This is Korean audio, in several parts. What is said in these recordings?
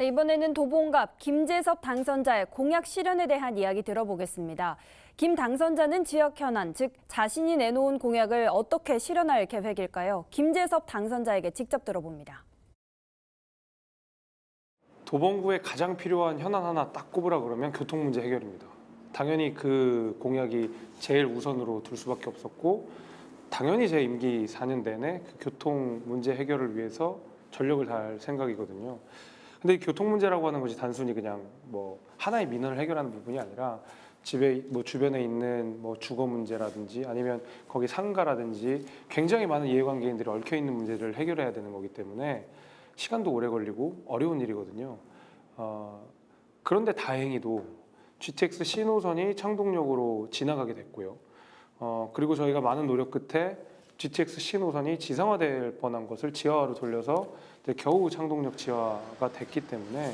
네, 이번에는 도봉갑 김재섭 당선자의 공약 실현에 대한 이야기 들어보겠습니다. 김 당선자는 지역 현안, 즉 자신이 내놓은 공약을 어떻게 실현할 계획일까요? 김재섭 당선자에게 직접 들어봅니다. 도봉구에 가장 필요한 현안 하나 딱 꼽으라 그러면 교통 문제 해결입니다. 당연히 그 공약이 제일 우선으로 둘 수밖에 없었고, 당연히 제 임기 4년 내내 그 교통 문제 해결을 위해서 전력을 다할 생각이거든요. 근데 이 교통 문제라고 하는 것이 단순히 그냥 뭐 하나의 민원을 해결하는 부분이 아니라 집에 뭐 주변에 있는 뭐 주거 문제라든지 아니면 거기 상가라든지 굉장히 많은 이해관계인들이 얽혀 있는 문제를 해결해야 되는 거기 때문에 시간도 오래 걸리고 어려운 일이거든요. 그런데 다행히도 GTX 신호선이 창동역으로 지나가게 됐고요. 그리고 저희가 많은 노력 끝에 GTX 신호선이 지상화될 뻔한 것을 지하화로 돌려서 이제 겨우 창동역 지하화가 됐기 때문에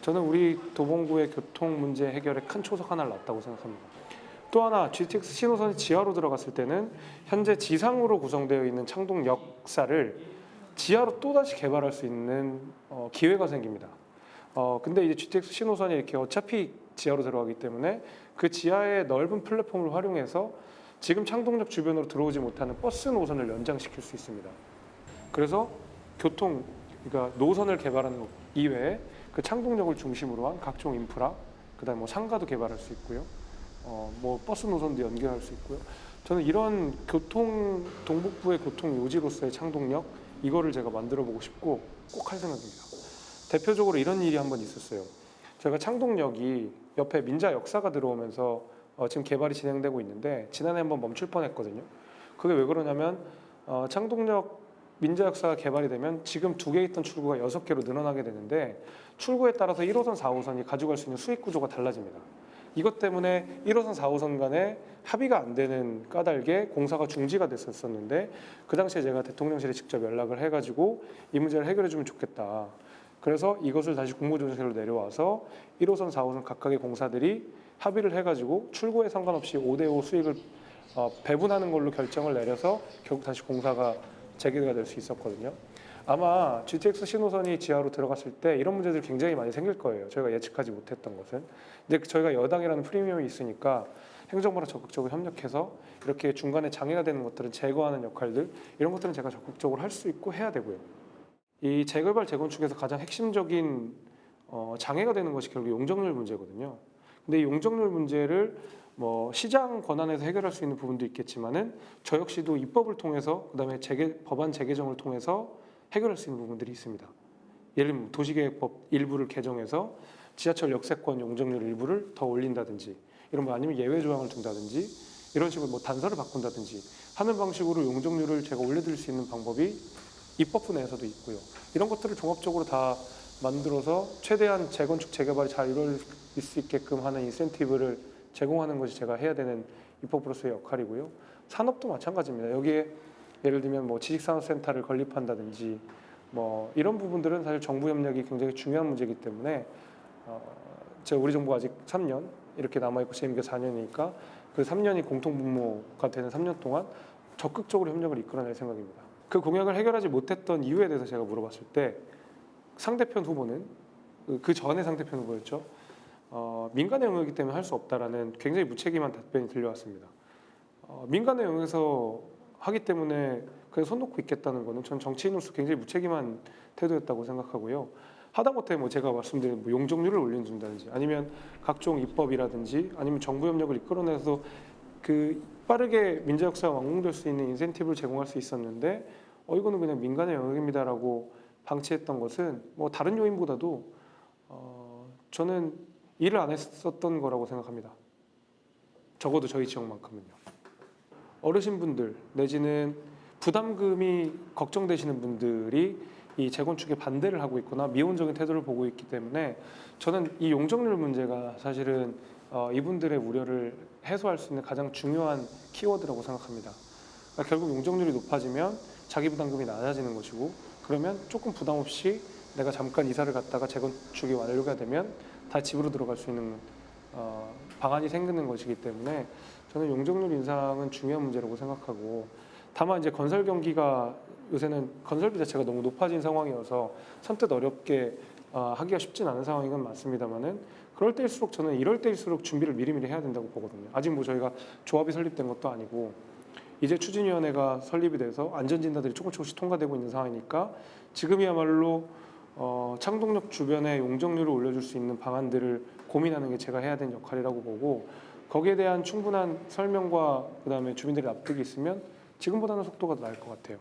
저는 우리 도봉구의 교통 문제 해결에 큰 초석 하나를 놨다고 생각합니다. 또 하나 GTX 신호선이 지하로 들어갔을 때는 현재 지상으로 구성되어 있는 창동역사를 지하로 또다시 개발할 수 있는 기회가 생깁니다. 근데 이제 GTX 신호선이 이렇게 어차피 지하로 들어가기 때문에 그 지하의 넓은 플랫폼을 활용해서 지금 창동역 주변으로 들어오지 못하는 버스 노선을 연장시킬 수 있습니다. 그래서 그러니까 노선을 개발하는 것 이외에 그 창동역을 중심으로 한 각종 인프라, 그다음 뭐 상가도 개발할 수 있고요. 뭐 버스 노선도 연결할 수 있고요. 저는 이런 동북부의 교통 요지로서의 창동역 이거를 제가 만들어 보고 싶고 꼭 할 생각입니다. 대표적으로 이런 일이 한번 있었어요. 저희가 창동역이 옆에 민자 역사가 들어오면서 지금 개발이 진행되고 있는데 지난해 한번 멈출 뻔했거든요. 그게 왜 그러냐면 창동역 민자 역사가 개발이 되면 지금 2개 있던 출구가 6개로 늘어나게 되는데 출구에 따라서 1호선, 4호선이 가져갈 수 있는 수익 구조가 달라집니다. 이것 때문에 1호선, 4호선 간에 합의가 안 되는 까닭에 공사가 중지가 됐었는데 그 당시에 제가 대통령실에 직접 연락을 해가지고 이 문제를 해결해 주면 좋겠다. 그래서 이것을 다시 국무조정실로 내려와서 1호선, 4호선 각각의 공사들이 합의를 해가지고 출구에 상관없이 5대5 수익을 배분하는 걸로 결정을 내려서 결국 다시 공사가 재개가 될 수 있었거든요. 아마 GTX 신호선이 지하로 들어갔을 때 이런 문제들이 굉장히 많이 생길 거예요. 저희가 예측하지 못했던 것은. 근데 저희가 여당이라는 프리미엄이 있으니까 행정부랑 적극적으로 협력해서 이렇게 중간에 장애가 되는 것들은 제거하는 역할들 이런 것들은 제가 적극적으로 할 수 있고 해야 되고요. 이 재개발 재건축에서 가장 핵심적인 장애가 되는 것이 결국 용적률 문제거든요. 근데 이 용적률 문제를 뭐 시장 권한에서 해결할 수 있는 부분도 있겠지만은 저 역시도 입법을 통해서 그다음에 법안 재개정을 통해서 해결할 수 있는 부분들이 있습니다. 예를 들면 도시계획법 일부를 개정해서 지하철 역세권 용적률 일부를 더 올린다든지 이런 거 아니면 예외 조항을 둔다든지 이런 식으로 뭐 단서를 바꾼다든지 하는 방식으로 용적률을 제가 올려드릴 수 있는 방법이 입법부 내에서도 있고요. 이런 것들을 종합적으로 다 만들어서 최대한 재건축 재개발이 잘 이루어질 수 있게끔 하는 인센티브를 제공하는 것이 제가 해야 되는 입법부로서의 역할이고요. 산업도 마찬가지입니다. 여기에 예를 들면 뭐 지식산업센터를 건립한다든지 뭐 이런 부분들은 사실 정부 협력이 굉장히 중요한 문제이기 때문에 제가 우리 정부가 아직 3년 이렇게 남아있고 제 임기가 4년이니까 그 3년이 공통분모가 되는 3년 동안 적극적으로 협력을 이끌어낼 생각입니다. 그 공약을 해결하지 못했던 이유에 대해서 제가 물어봤을 때 상대편 후보는 그 전에 상대편 후보였죠. 민간의 영역이기 때문에 할 수 없다라는 굉장히 무책임한 답변이 들려왔습니다. 민간의 영역에서 하기 때문에 그냥 손 놓고 있겠다는 거는 전 정치인으로서 굉장히 무책임한 태도였다고 생각하고요. 하다못해 뭐 제가 말씀드린 뭐 용적률을 올려준다든지 아니면 각종 입법이라든지 아니면 정부 협력을 이끌어내서 그 빠르게 민자 역사가 완공될 수 있는 인센티브를 제공할 수 있었는데 이거는 그냥 민간의 영역입니다라고 방치했던 것은 뭐 다른 요인보다도 저는 일을 안 했었던 거라고 생각합니다. 적어도 저희 지역만큼은요. 어르신분들 내지는 부담금이 걱정되시는 분들이 이 재건축에 반대를 하고 있거나 미온적인 태도를 보고 있기 때문에 저는 이 용적률 문제가 사실은 이분들의 우려를 해소할 수 있는 가장 중요한 키워드라고 생각합니다. 그러니까 결국 용적률이 높아지면 자기 부담금이 낮아지는 것이고 그러면 조금 부담 없이 내가 잠깐 이사를 갔다가 재건축이 완료가 되면 다 집으로 들어갈 수 있는 방안이 생기는 것이기 때문에 저는 용적률 인상은 중요한 문제라고 생각하고 다만 이제 건설 경기가 요새는 건설비 자체가 너무 높아진 상황이어서 선뜻 어렵게 하기가 쉽진 않은 상황인 건 맞습니다만은 그럴 때일수록 저는 이럴 때일수록 준비를 미리미리 해야 된다고 보거든요. 아직 뭐 저희가 조합이 설립된 것도 아니고 이제 추진위원회가 설립이 돼서 안전진단들이 조금씩 통과되고 있는 상황이니까 지금이야말로 창동역 주변에 용적률을 올려줄 수 있는 방안들을 고민하는 게 제가 해야 되는 역할이라고 보고 거기에 대한 충분한 설명과 그다음에 주민들의 납득이 있으면 지금보다는 속도가 더 나을 것 같아요.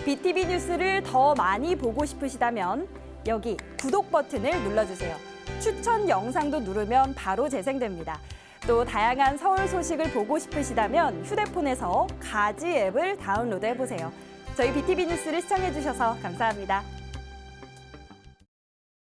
BTV 뉴스를 더 많이 보고 싶으시다면 여기 구독 버튼을 눌러주세요. 추천 영상도 누르면 바로 재생됩니다. 또 다양한 서울 소식을 보고 싶으시다면 휴대폰에서 가지 앱을 다운로드 해보세요. 저희 BTV 뉴스를 시청해주셔서 감사합니다.